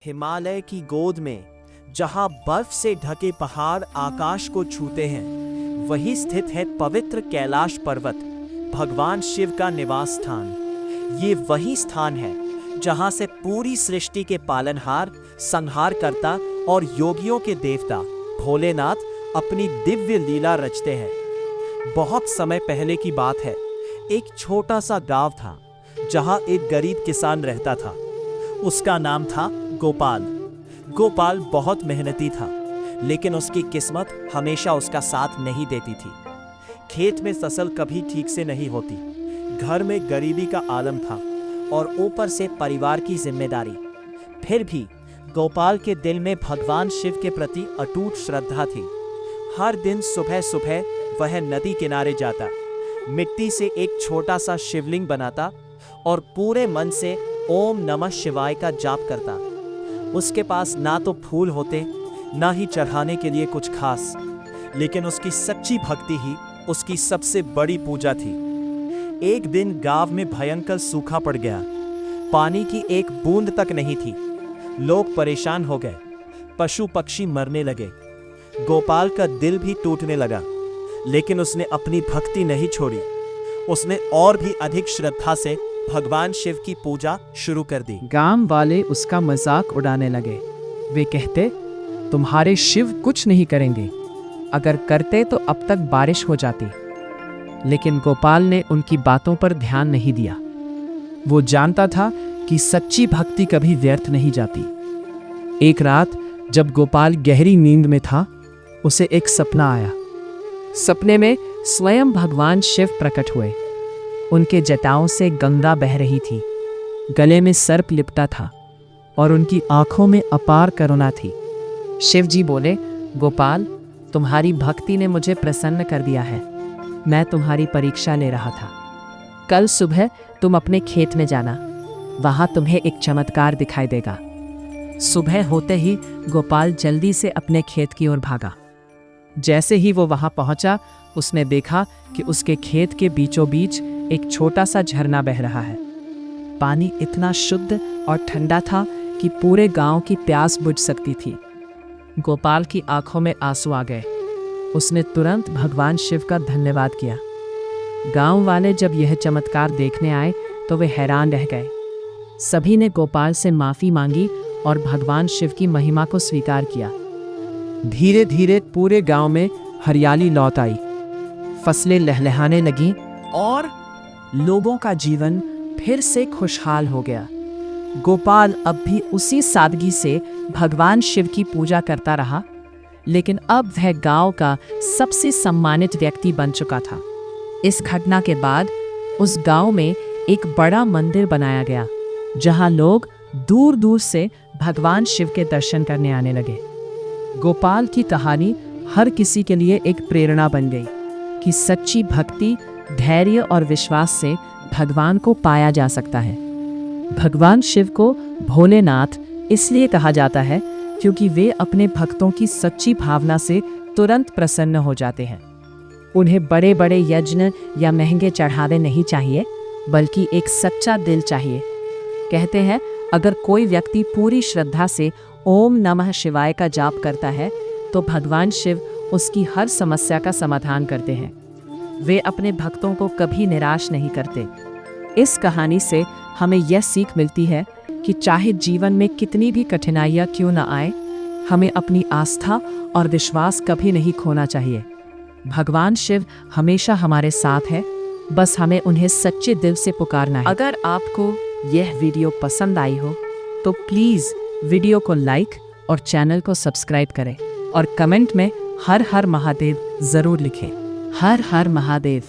हिमालय की गोद में जहां बर्फ से ढके पहाड़ आकाश को छूते हैं, वही स्थित है पवित्र कैलाश पर्वत, भगवान शिव का निवास स्थान। ये वही स्थान है जहां से पूरी सृष्टि के पालनहार, संहारकर्ता और योगियों के देवता भोलेनाथ अपनी दिव्य लीला रचते हैं। बहुत समय पहले की बात है। एक छोटा सा गांव था जहां एक गरीब किसान रहता था। उसका नाम था गोपाल। गोपाल बहुत मेहनती था, लेकिन उसकी किस्मत हमेशा उसका साथ नहीं देती थी। खेत में फसल कभी ठीक से नहीं होती, घर में गरीबी का आलम था और ऊपर से परिवार की जिम्मेदारी। फिर भी गोपाल के दिल में भगवान शिव के प्रति अटूट श्रद्धा थी। हर दिन सुबह सुबह वह नदी किनारे जाता, मिट्टी से एक छोटा सा शिवलिंग बनाता और पूरे मन से ओम नमः शिवाय का जाप करता। उसके पास ना तो फूल होते, ना ही चढ़ाने के लिए कुछ खास, लेकिन उसकी सच्ची भक्ति ही उसकी सबसे बड़ी पूजा थी। एक दिन गांव में भयंकर सूखा पड़ गया। पानी की एक बूंद तक नहीं थी। लोग परेशान हो गए, पशु पक्षी मरने लगे। गोपाल का दिल भी टूटने लगा, लेकिन उसने अपनी भक्ति नहीं छोड़ी। उसने और भी अधिक श्रद्धा से भगवान शिव की पूजा शुरू कर दी। गांव वाले उसका मजाक उड़ाने लगे। वे कहते, तुम्हारे शिव कुछ नहीं करेंगे, अगर करते तो अब तक बारिश हो जाती। लेकिन गोपाल ने उनकी बातों पर ध्यान नहीं दिया। वो जानता था कि सच्ची भक्ति कभी व्यर्थ नहीं जाती। एक रात जब गोपाल गहरी नींद में था, उसे एक सपना आया। सपने में स्वयं भगवान शिव प्रकट हुए। उनके जटाओं से गंगा बह रही थी, गले में सर्प लिपटा था और उनकी आंखों में अपार करुणा थी। शिव जी बोले, गोपाल, तुम्हारी भक्ति ने मुझे प्रसन्न कर दिया है। मैं तुम्हारी परीक्षा ले रहा था। कल सुबह तुम अपने खेत में जाना, वहां तुम्हें एक चमत्कार दिखाई देगा। सुबह होते ही गोपाल जल्दी से अपने खेत की ओर भागा। जैसे ही वो वहां पहुंचा, उसने देखा कि उसके खेत के बीचों बीच एक छोटा सा झरना बह रहा है। पानी इतना शुद्ध और ठंडा था कि पूरे गांव की प्यास बुझ सकती थी। गोपाल की आंखों में आंसू आ गए। उसने तुरंत भगवान शिव का धन्यवाद किया। गांव वाले जब यह चमत्कार देखने आए तो वे हैरान रह गए। सभी ने गोपाल से माफी मांगी और भगवान शिव की महिमा को स्वीकार किया। धीरे धीरे पूरे गांव में हरियाली लौट आई। फसलें लहलहाने लगीं और लोगों का जीवन फिर से खुशहाल हो गया। गोपाल अब भी उसी सादगी से भगवान शिव की पूजा करता रहा, लेकिन अब वह गांव का सबसे सम्मानित व्यक्ति बन चुका था। इस घटना के बाद उस गांव में एक बड़ा मंदिर बनाया गया, जहां लोग दूर दूर से भगवान शिव के दर्शन करने आने लगे। गोपाल की कहानी हर किसी के लिए एक प्रेरणा बन गई कि सच्ची भक्ति, धैर्य और विश्वास से भगवान को पाया जा सकता है। भगवान शिव को भोलेनाथ इसलिए कहा जाता है क्योंकि वे अपने भक्तों की सच्ची भावना से तुरंत प्रसन्न हो जाते हैं। उन्हें बड़े बड़े यज्ञ या महंगे चढ़ावे नहीं चाहिए, बल्कि एक सच्चा दिल चाहिए। कहते हैं, अगर कोई व्यक्ति पूरी श्रद्धा से ओम नमः शिवाय का जाप करता है तो भगवान शिव उसकी हर समस्या का समाधान करते हैं। वे अपने भक्तों को कभी निराश नहीं करते। इस कहानी से हमें यह सीख मिलती है कि चाहे जीवन में कितनी भी कठिनाइयां क्यों न आए, हमें अपनी आस्था और विश्वास कभी नहीं खोना चाहिए। भगवान शिव हमेशा हमारे साथ है, बस हमें उन्हें सच्चे दिल से पुकारना है। अगर आपको यह वीडियो पसंद आई हो तो प्लीज़ वीडियो को लाइक और चैनल को सब्सक्राइब करें और कमेंट में हर हर महादेव ज़रूर लिखें। हर हर महादेव।